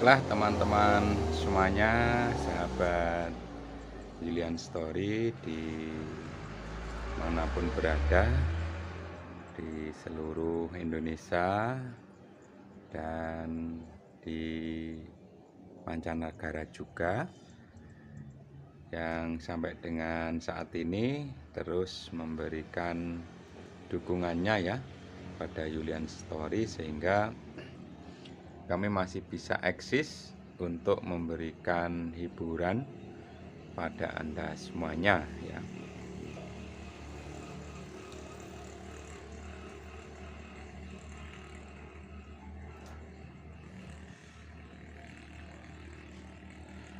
Baiklah teman-teman semuanya, sahabat Julian Story di manapun berada di seluruh Indonesia dan di mancanegara juga, yang sampai dengan saat ini terus memberikan dukungannya ya pada Julian Story, sehingga kami masih bisa eksis untuk memberikan hiburan pada Anda semuanya ya.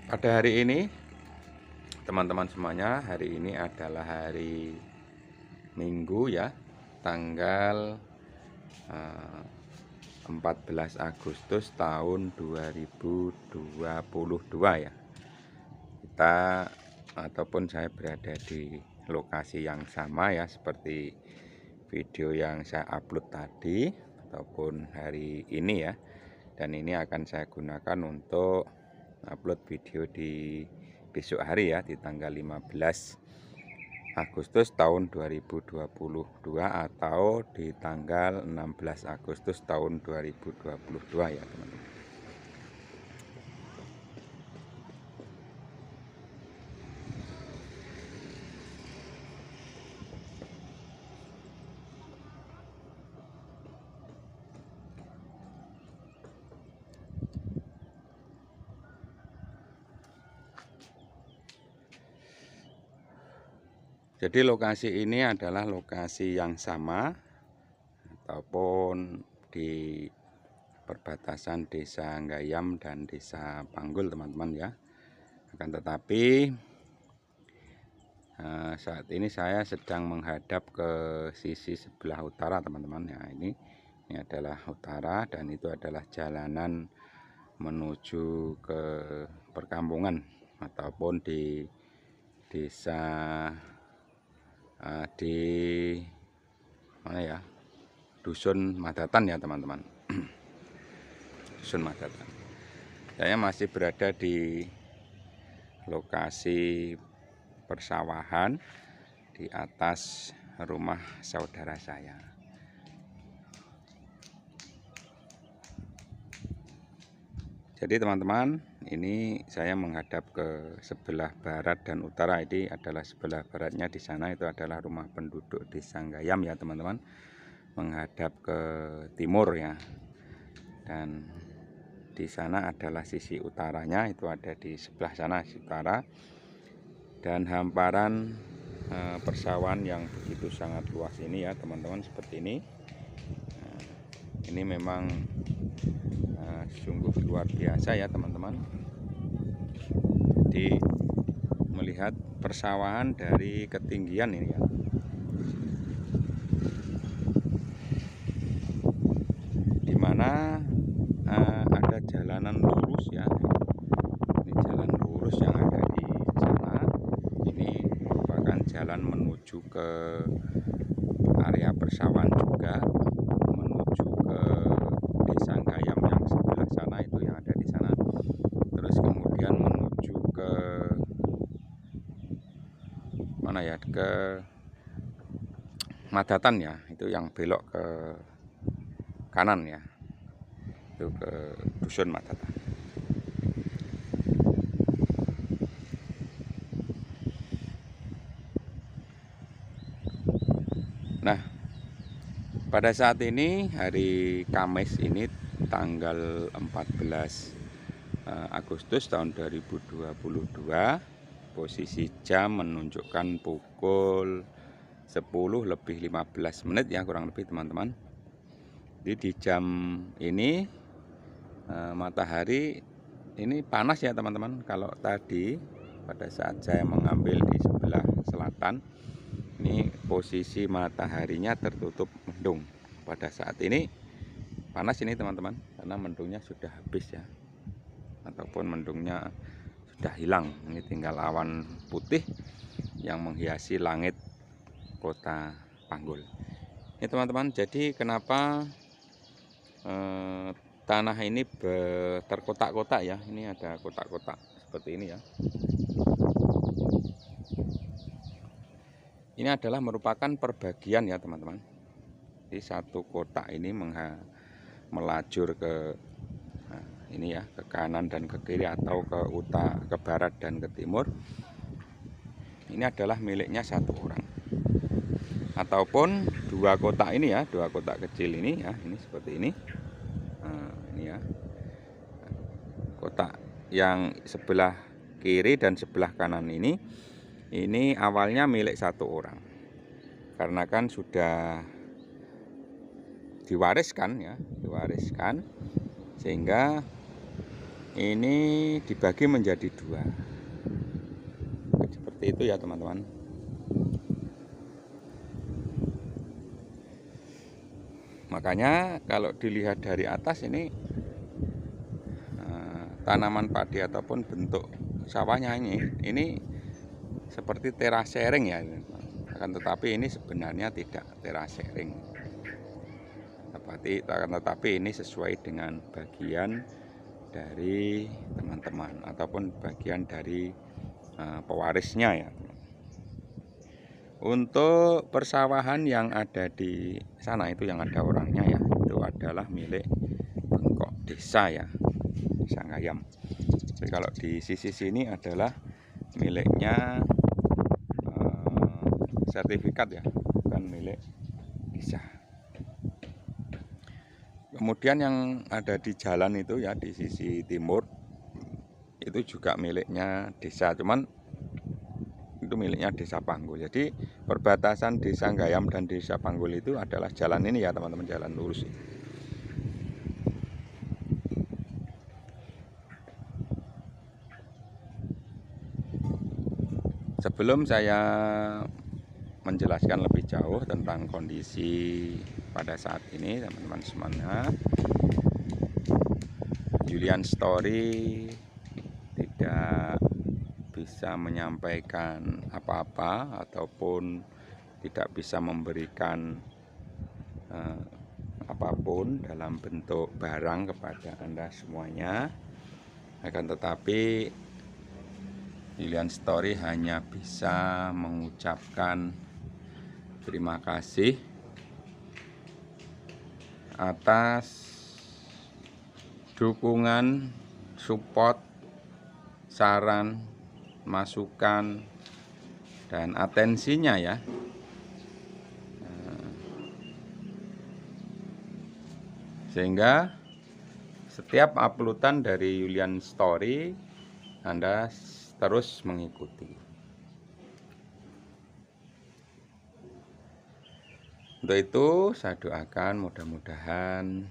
Pada hari ini teman-teman semuanya, hari ini adalah hari Minggu ya, tanggal 14 Agustus tahun 2022 ya. Kita ataupun saya berada di lokasi yang sama ya, seperti video yang saya upload tadi ataupun hari ini ya. Dan ini akan saya gunakan untuk upload video di besok hari ya, di tanggal 15 Agustus tahun 2022 atau di tanggal 16 Agustus tahun 2022 ya teman-teman. Jadi lokasi ini adalah lokasi yang sama ataupun di perbatasan Desa Gayam dan Desa Panggul teman-teman ya. Akan tetapi saat ini saya sedang menghadap ke sisi sebelah utara teman-teman ya. Ini adalah utara dan itu adalah jalanan menuju ke perkampungan ataupun di desa di mana ya, Dusun Madatan ya teman-teman. Dusun Madatan. Saya masih berada di lokasi persawahan di atas rumah saudara saya. Jadi teman-teman, ini saya menghadap ke sebelah barat dan utara. Ini adalah sebelah baratnya, di sana itu adalah rumah penduduk Desa Gayam ya teman-teman, menghadap ke timur ya. Dan di sana adalah sisi utaranya, itu ada di sebelah sana sisi utara. Dan hamparan persawahan yang begitu sangat luas ini ya teman-teman, seperti ini. Ini memang sungguh luar biasa ya teman-teman. Jadi melihat persawahan dari ketinggian ini ya, dimana ada jalanan lurus ya. Ini jalan lurus yang ada di sana. Ini merupakan jalan menuju ke area persawahan juga, menuju ke Desa Gayam yang sebelah sana, itu yang ada di sana. Terus kemudian menuju ke mana ya, ke Madatan ya, itu yang belok ke kanan ya, itu ke Dusun Madatan. Nah, pada saat ini hari Kamis ini tanggal 14 Agustus tahun 2022, posisi jam menunjukkan pukul 10:15 ya kurang lebih teman-teman. Jadi di jam ini matahari ini panas ya teman-teman. Kalau tadi pada saat saya mengambil di sebelah selatan, ini posisi mataharinya tertutup mendung. Pada saat ini panas ini teman-teman, karena mendungnya sudah habis ya, ataupun mendungnya sudah hilang. Ini tinggal awan putih yang menghiasi langit kota Panggul. Ini teman-teman, jadi kenapa tanah ini terkotak-kotak ya. Ini ada kotak-kotak seperti ini ya. Ini adalah merupakan perbagian ya teman-teman. Di satu kotak ini melajur ke ini ya, ke kanan dan ke kiri atau ke utara, ke barat dan ke timur. Ini adalah miliknya satu orang. Ataupun dua kotak ini ya, dua kotak kecil ini ya, ini seperti ini. Nah, ini ya. Kotak yang sebelah kiri dan sebelah kanan ini awalnya milik satu orang, karena kan sudah diwariskan ya, diwariskan, sehingga ini dibagi menjadi dua. Seperti itu ya teman-teman. Makanya kalau dilihat dari atas ini tanaman padi ataupun bentuk sawahnya ini seperti terasering ya, akan tetapi ini sebenarnya tidak terasering, tetapi ini sesuai dengan bagian dari teman-teman ataupun bagian dari pewarisnya ya. Untuk persawahan yang ada di sana itu yang ada orangnya ya, itu adalah milik Bengkok Desa ya, Sanggayam. Tapi kalau di sisi sini adalah miliknya sertifikat ya, bukan milik desa. Kemudian yang ada di jalan itu ya, di sisi timur itu juga miliknya desa, cuman itu miliknya Desa Panggul. Jadi perbatasan Desa Sanggayam dan Desa Panggul itu adalah jalan ini ya teman-teman, jalan lurus. Sebelum saya menjelaskan lebih jauh tentang kondisi pada saat ini teman-teman semuanya, Julian Story tidak bisa menyampaikan apa-apa ataupun tidak bisa memberikan apapun dalam bentuk barang kepada Anda semuanya. Akan tetapi Julian Story hanya bisa mengucapkan terima kasih atas dukungan, support, saran, masukan, dan atensinya ya. Sehingga setiap uploadan dari Julian Story Anda terus mengikuti. Untuk itu saya doakan mudah-mudahan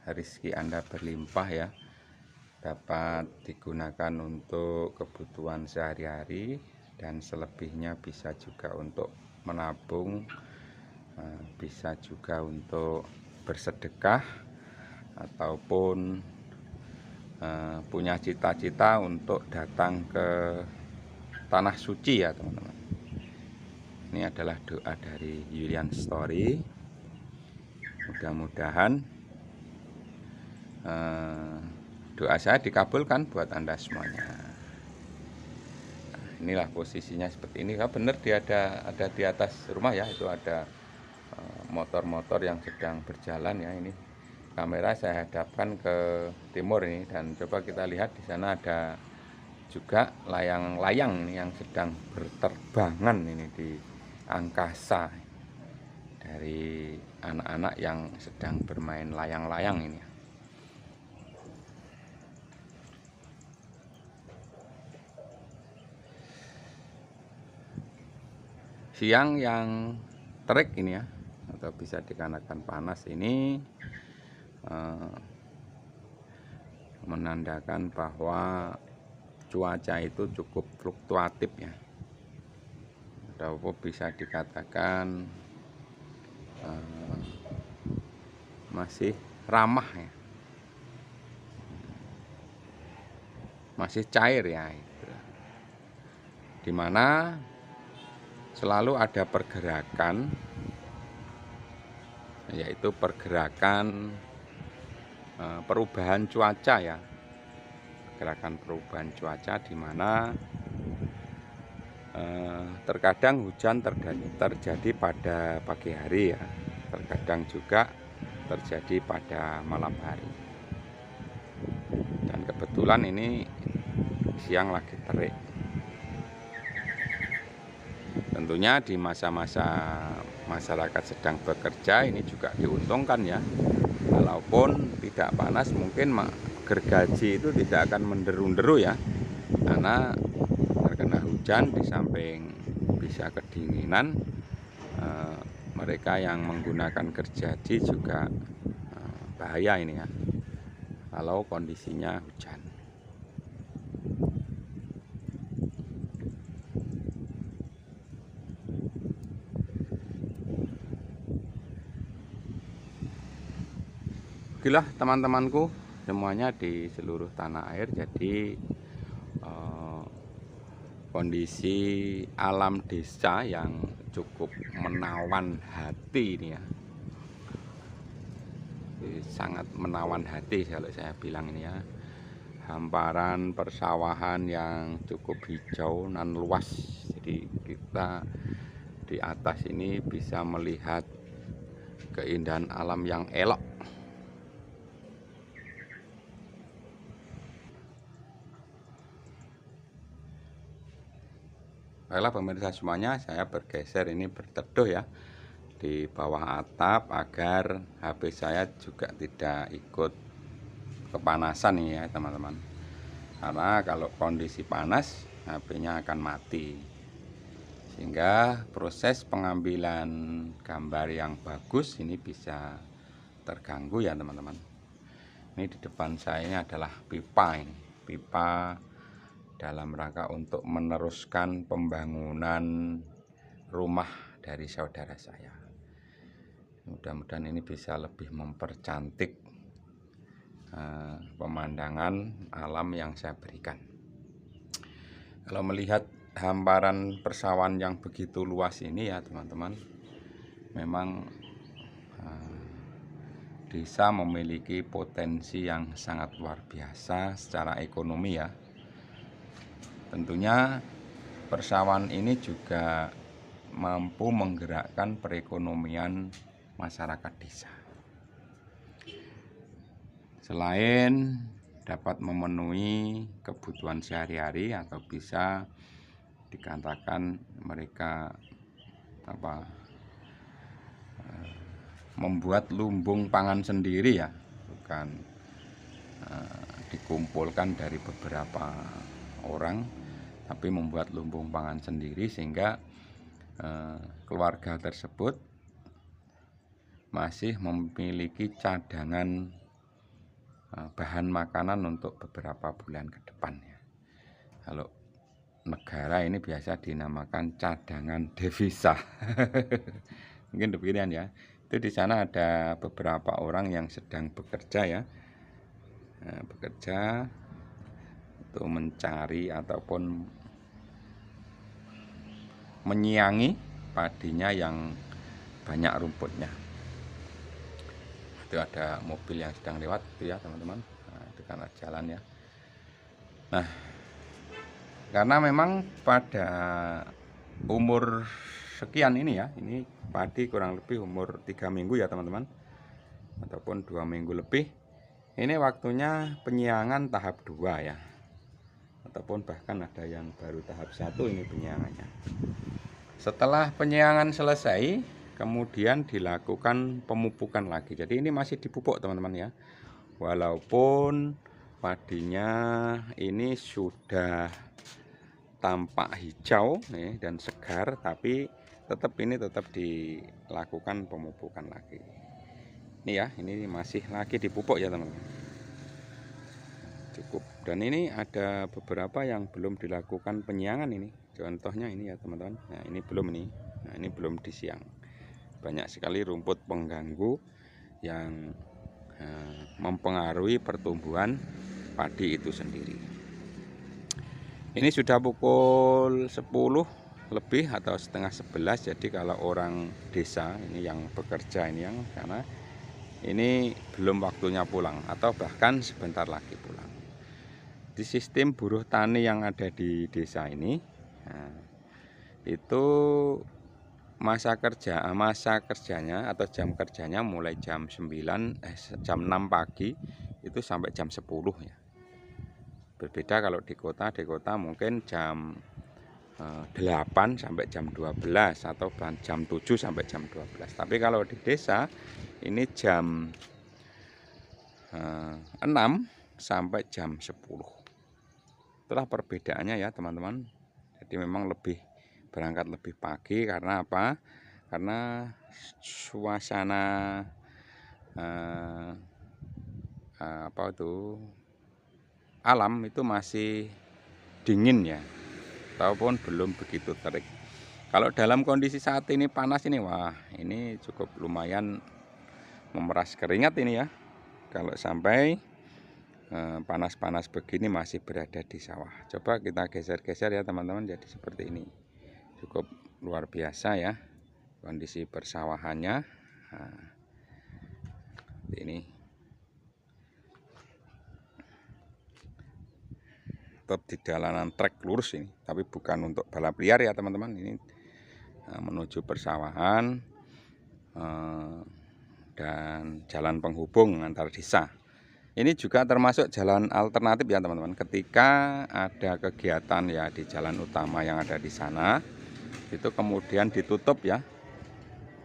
rezeki Anda berlimpah ya, dapat digunakan untuk kebutuhan sehari-hari, dan selebihnya bisa juga untuk menabung, bisa juga untuk bersedekah, ataupun punya cita-cita untuk datang ke tanah suci ya teman-teman. Ini adalah doa dari Julian Story. Mudah-mudahan doa saya dikabulkan buat Anda semuanya. Nah, inilah posisinya seperti ini. Benar dia ada di atas rumah ya, itu ada motor-motor yang sedang berjalan ya. Ini kamera saya hadapkan ke timur ini, dan coba kita lihat di sana ada juga layang-layang yang sedang berterbangan ini di angkasa, dari anak-anak yang sedang bermain layang-layang ini. Siang yang terik ini ya, atau bisa dikatakan panas ini, menandakan bahwa cuaca itu cukup fluktuatif ya, atau bisa dikatakan masih ramah ya, masih cair ya, dimana selalu ada pergerakan, yaitu pergerakan perubahan cuaca ya, gerakan perubahan cuaca di mana terkadang hujan terjadi pada pagi hari ya, terkadang juga terjadi pada malam hari. Dan kebetulan ini siang lagi terik. Tentunya di masa-masa masyarakat sedang bekerja ini juga diuntungkan ya. Walaupun tidak panas, mungkin gergaji itu tidak akan menderu-deru ya, karena terkena hujan di samping bisa kedinginan. Mereka yang menggunakan gergaji juga bahaya ini ya, kalau kondisinya hujan. Itulah teman-temanku semuanya di seluruh tanah air. Jadi kondisi alam desa yang cukup menawan hati ini ya, sangat menawan hati kalau saya bilang ini ya. Hamparan persawahan yang cukup hijau dan luas, jadi kita di atas ini bisa melihat keindahan alam yang elok. Baiklah pemirsa semuanya, saya bergeser ini berteduh ya di bawah atap agar HP saya juga tidak ikut kepanasan nih ya teman-teman. Karena kalau kondisi panas HP-nya akan mati, sehingga proses pengambilan gambar yang bagus ini bisa terganggu ya teman-teman. Ini di depan saya ini adalah pipa ini, pipa dalam rangka untuk meneruskan pembangunan rumah dari saudara saya. Mudah-mudahan ini bisa lebih mempercantik pemandangan alam yang saya berikan. Kalau melihat hamparan persawahan yang begitu luas ini ya teman-teman, memang desa memiliki potensi yang sangat luar biasa secara ekonomi ya. Tentunya persawahan ini juga mampu menggerakkan perekonomian masyarakat desa. Selain dapat memenuhi kebutuhan sehari-hari, atau bisa dikatakan mereka membuat lumbung pangan sendiri ya, bukan dikumpulkan dari beberapa orang, tapi membuat lumbung pangan sendiri, sehingga keluarga tersebut masih memiliki cadangan bahan makanan untuk beberapa bulan ke depan ya. Kalau negara ini biasa dinamakan cadangan devisa. Mungkin demikian ya. Itu di sana ada beberapa orang yang sedang bekerja ya, bekerja untuk mencari ataupun menyiangi padinya yang banyak rumputnya. Itu ada mobil yang sedang lewat itu ya teman-teman. Nah, itu kan jalan ya. Nah, karena memang pada umur sekian ini ya, ini padi kurang lebih umur 3 minggu ya teman-teman, ataupun 2 minggu lebih. Ini waktunya penyiangan tahap 2 ya, ataupun bahkan ada yang baru tahap 1 ini penyiangannya. Setelah penyiangan selesai, kemudian dilakukan pemupukan lagi. Jadi ini masih dipupuk teman-teman ya. Walaupun padinya ini sudah tampak hijau nih dan segar, tapi tetap dilakukan pemupukan lagi. Ini ya, ini masih lagi dipupuk ya teman-teman. Cukup. Dan ini ada beberapa yang belum dilakukan penyiangan ini. Contohnya ini ya teman-teman. Nah, ini belum nih. Nah, ini belum disiang. Banyak sekali rumput pengganggu yang mempengaruhi pertumbuhan padi itu sendiri. Ini sudah pukul 10 lebih atau setengah 11. Jadi kalau orang desa ini yang bekerja ini, yang karena ini belum waktunya pulang atau bahkan sebentar lagi pulang. Di sistem buruh tani yang ada di desa ini, nah, itu masa kerjanya atau jam kerjanya mulai jam 6 pagi itu sampai jam 10 ya. Berbeda kalau di kota mungkin jam 8 sampai jam 12 atau jam 7 sampai jam 12. Tapi kalau di desa ini jam 6 sampai jam 10. Itulah perbedaannya ya teman-teman. Jadi memang berangkat lebih pagi karena apa? Karena suasana alam itu masih dingin ya, ataupun belum begitu terik. Kalau dalam kondisi saat ini panas ini, wah ini cukup lumayan memeras keringat ini ya. Kalau sampai panas-panas begini masih berada di sawah. Coba kita geser-geser ya teman-teman, jadi seperti ini. Cukup luar biasa ya kondisi persawahannya. Nah, ini tetap di jalanan trek lurus ini, tapi bukan untuk balap liar ya teman-teman. Ini menuju persawahan dan jalan penghubung antar desa. Ini juga termasuk jalan alternatif ya teman-teman. Ketika ada kegiatan ya di jalan utama yang ada di sana, itu kemudian ditutup ya,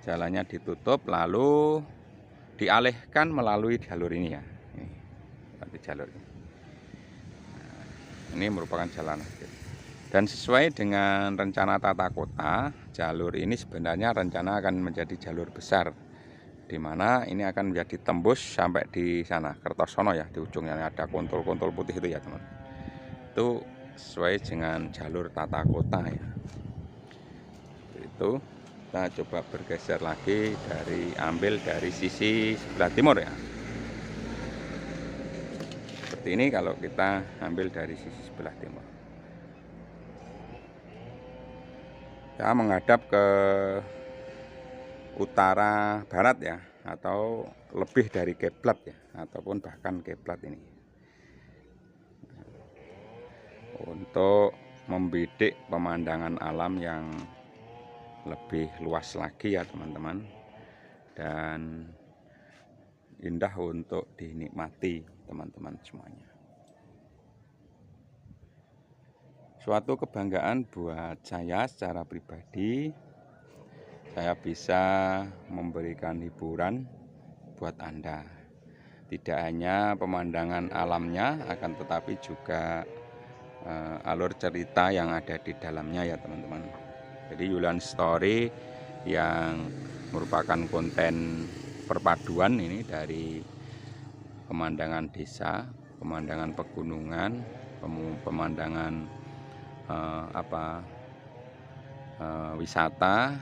jalannya ditutup lalu dialihkan melalui jalur ini ya. Ini jalur ini. Ini merupakan jalan dan sesuai dengan rencana tata kota, jalur ini sebenarnya rencana akan menjadi jalur besar, di mana ini akan menjadi tembus sampai di sana Kertosono ya, di ujungnya ada kontol-kontol putih itu ya teman. Itu sesuai dengan jalur tata kota ya. Itu kita coba bergeser lagi ambil dari sisi sebelah timur ya. Seperti ini kalau kita ambil dari sisi sebelah timur. Ya, menghadap ke utara barat ya, atau lebih dari kiblat ya, ataupun bahkan kiblat ini, untuk membidik pemandangan alam yang lebih luas lagi ya teman-teman, dan indah untuk dinikmati teman-teman semuanya. Suatu kebanggaan buat saya secara pribadi, saya bisa memberikan hiburan buat Anda. Tidak hanya pemandangan alamnya, akan tetapi juga alur cerita yang ada di dalamnya ya teman-teman. Jadi Yulian Story yang merupakan konten perpaduan ini dari pemandangan desa, pemandangan pegunungan, pemandangan wisata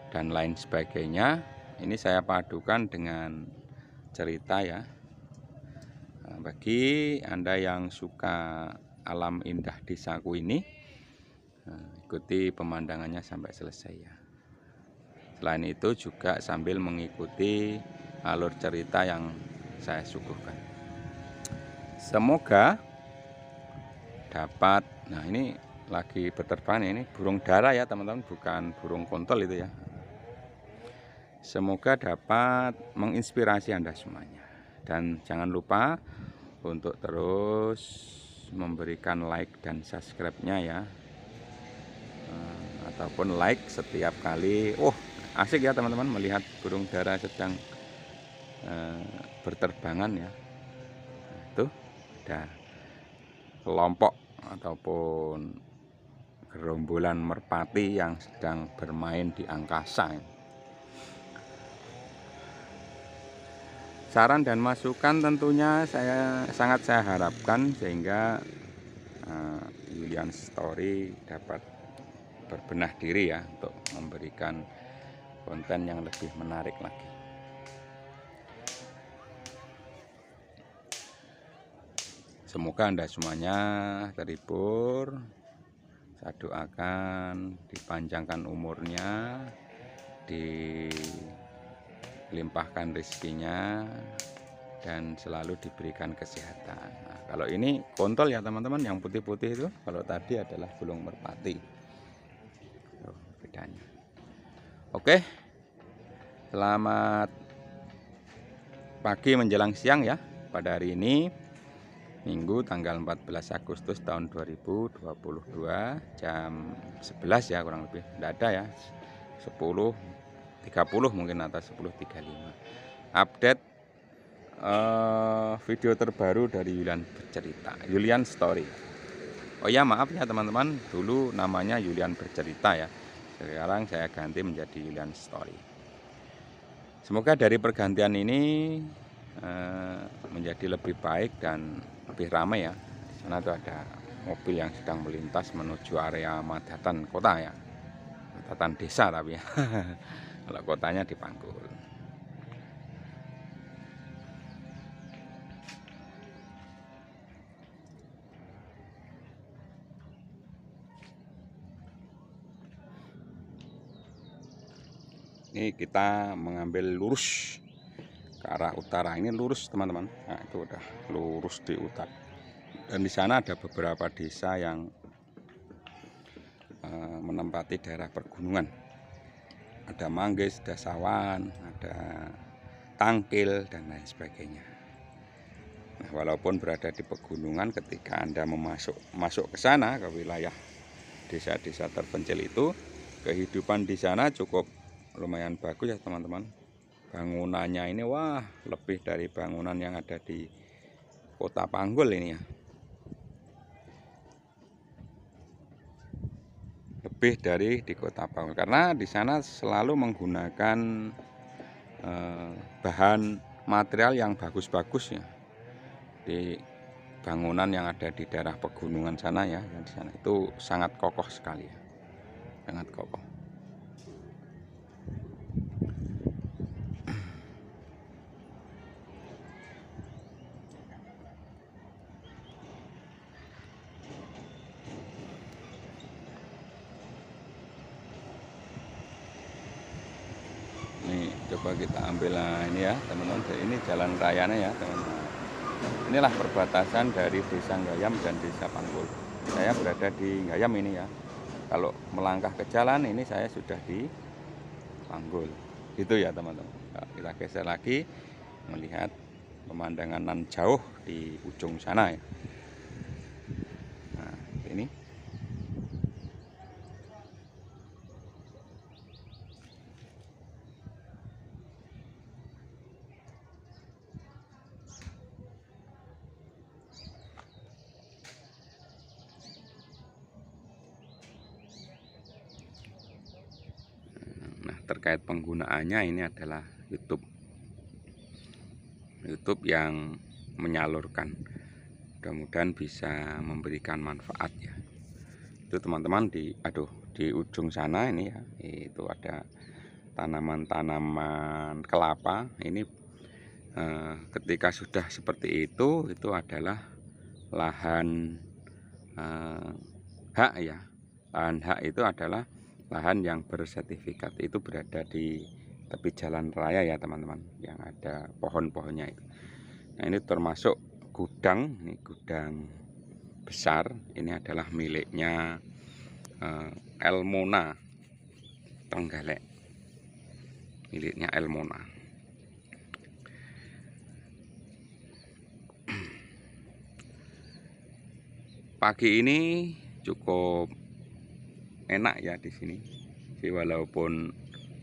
dan lain sebagainya. Ini saya padukan dengan cerita ya. Bagi Anda yang suka alam indah desaku ini, ikuti pemandangannya sampai selesai ya. Selain itu juga sambil mengikuti alur cerita yang saya suguhkan. Semoga dapat, nah ini lagi berterbangan, ini burung dara ya teman-teman, bukan burung kontol itu ya. Semoga dapat menginspirasi Anda semuanya. Dan jangan lupa untuk terus memberikan like dan subscribe-nya ya, ataupun like setiap kali. Asik ya teman-teman melihat burung dara sedang berterbangan ya. Itu ada kelompok ataupun gerombolan merpati yang sedang bermain di angkasa. Saran dan masukan tentunya sangat saya harapkan, sehingga Yulian Story dapat berbenah diri ya, untuk memberikan konten yang lebih menarik lagi. Semoga Anda semuanya terhibur. Saya doakan dipanjangkan umurnya, limpahkan rezekinya dan selalu diberikan kesehatan. Nah, kalau ini kontol ya teman-teman, yang putih-putih itu. Kalau tadi adalah burung merpati. Tuh, bedanya. Oke, selamat pagi menjelang siang ya. Pada hari ini Minggu tanggal 14 Agustus tahun 2022 jam 11 ya kurang lebih. Tidak ada ya, 10.30 mungkin atau 10.35. Update video terbaru dari Yulian Bercerita, Yulian Story. Oh ya, maaf ya teman-teman, dulu namanya Yulian Bercerita ya. Sekarang saya ganti menjadi Yulian Story. Semoga dari pergantian ini menjadi lebih baik dan lebih ramai ya. Di sana tuh ada mobil yang sedang melintas menuju area Madatan kota ya. Madatan desa tapi ya. Kalau kotanya di Panggul. Ini kita mengambil lurus ke arah utara. Ini lurus teman-teman. Nah, itu udah lurus di utara. Dan di sana ada beberapa desa yang menempati daerah pergunungan. Ada Manggis, ada Sawan, ada Tangkil dan lain sebagainya. Nah, walaupun berada di pegunungan, ketika Anda masuk ke sana, ke wilayah desa-desa terpencil itu, kehidupan di sana cukup lumayan bagus ya teman-teman. Bangunannya ini wah lebih dari bangunan yang ada di kota Panggul ini ya. Lebih dari di kota Panggul karena di sana selalu menggunakan bahan material yang bagus-bagus ya. Di bangunan yang ada di daerah pegunungan sana ya, yang di sana itu sangat kokoh sekali ya. Sangat kokoh. Nih coba kita ambil ini ya teman-teman. Ini jalan rayanya ya teman-teman. Inilah perbatasan dari Desa Gayam dan Desa Panggul. Saya berada di Gayam ini ya. Kalau melangkah ke jalan ini saya sudah di Panggul. Itu ya teman-teman. Kita geser lagi melihat pemandangan nan jauh di ujung sana ya. Nah, ini. Nah, terkait penggunaannya ini adalah YouTube yang menyalurkan, mudah-mudahan bisa memberikan manfaat ya. Itu teman-teman di ujung sana ini ya, itu ada tanaman-tanaman kelapa. Ini ketika sudah seperti itu adalah lahan hak ya. Lahan hak itu adalah lahan yang bersertifikat, itu berada di tepi jalan raya ya teman-teman, yang ada pohon-pohonnya itu. Nah, ini termasuk gudang, ini gudang besar. Ini adalah miliknya Elmona Trenggalek, miliknya Elmona. Pagi ini cukup enak ya di sini. Jadi walaupun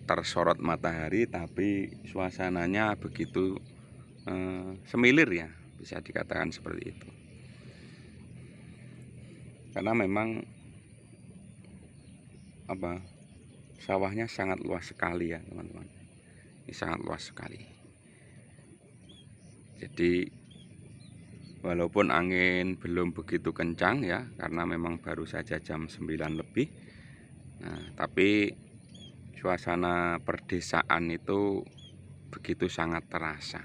tersorot matahari, tapi suasananya begitu semilir ya, bisa dikatakan seperti itu. Karena memang sawahnya sangat luas sekali ya teman-teman. Ini sangat luas sekali. Jadi walaupun angin belum begitu kencang ya, karena memang baru saja jam 9 lebih. Nah, tapi suasana perdesaan itu begitu sangat terasa.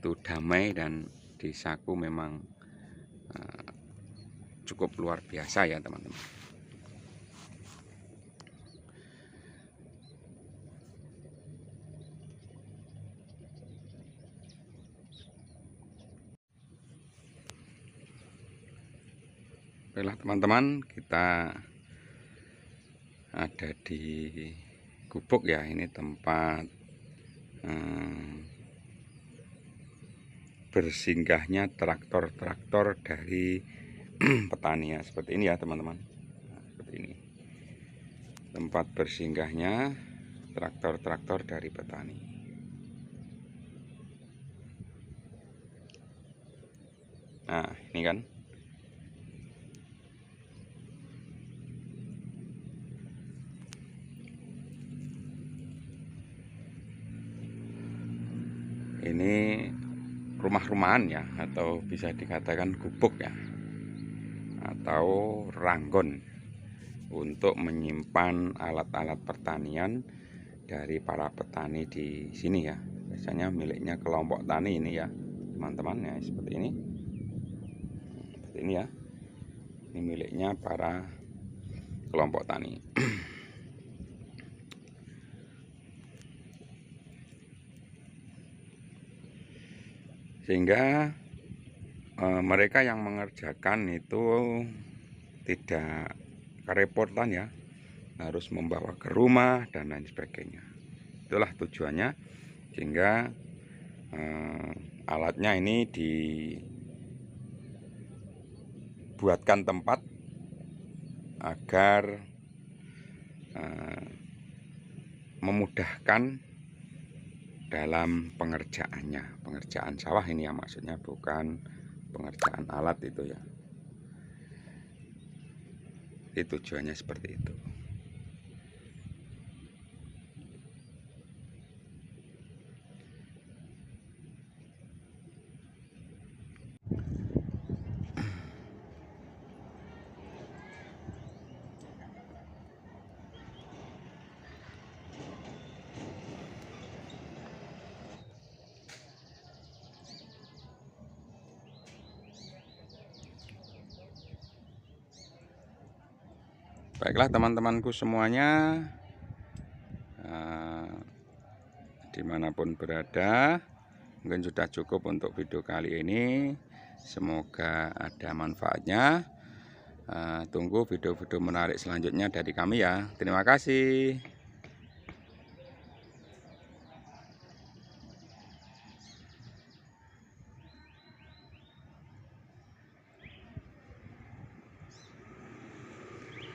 Itu damai dan desaku memang cukup luar biasa ya teman-teman. Baiklah teman-teman, kita ada di gubuk ya. Ini tempat bersinggahnya traktor-traktor dari petani ya. Seperti ini ya teman-teman. Nah, seperti ini tempat bersinggahnya traktor-traktor dari petani. Nah ini kan, ini rumah-rumahan ya, atau bisa dikatakan gubuk ya, atau ranggon untuk menyimpan alat-alat pertanian dari para petani di sini ya. Biasanya miliknya kelompok tani ini ya teman-teman ya, seperti ini. Seperti ini ya. Ini miliknya para kelompok tani. Sehingga mereka yang mengerjakan itu tidak kerepotan ya, harus membawa ke rumah dan lain sebagainya. Itulah tujuannya, sehingga alatnya ini dibuatkan tempat agar memudahkan dalam pengerjaannya. Pengerjaan sawah ini ya maksudnya, bukan pengerjaan alat itu ya. Itu tujuannya seperti itu. Baiklah teman-temanku semuanya, dimanapun berada, mungkin sudah cukup untuk video kali ini. Semoga ada manfaatnya. Tunggu video-video menarik selanjutnya dari kami ya. Terima kasih.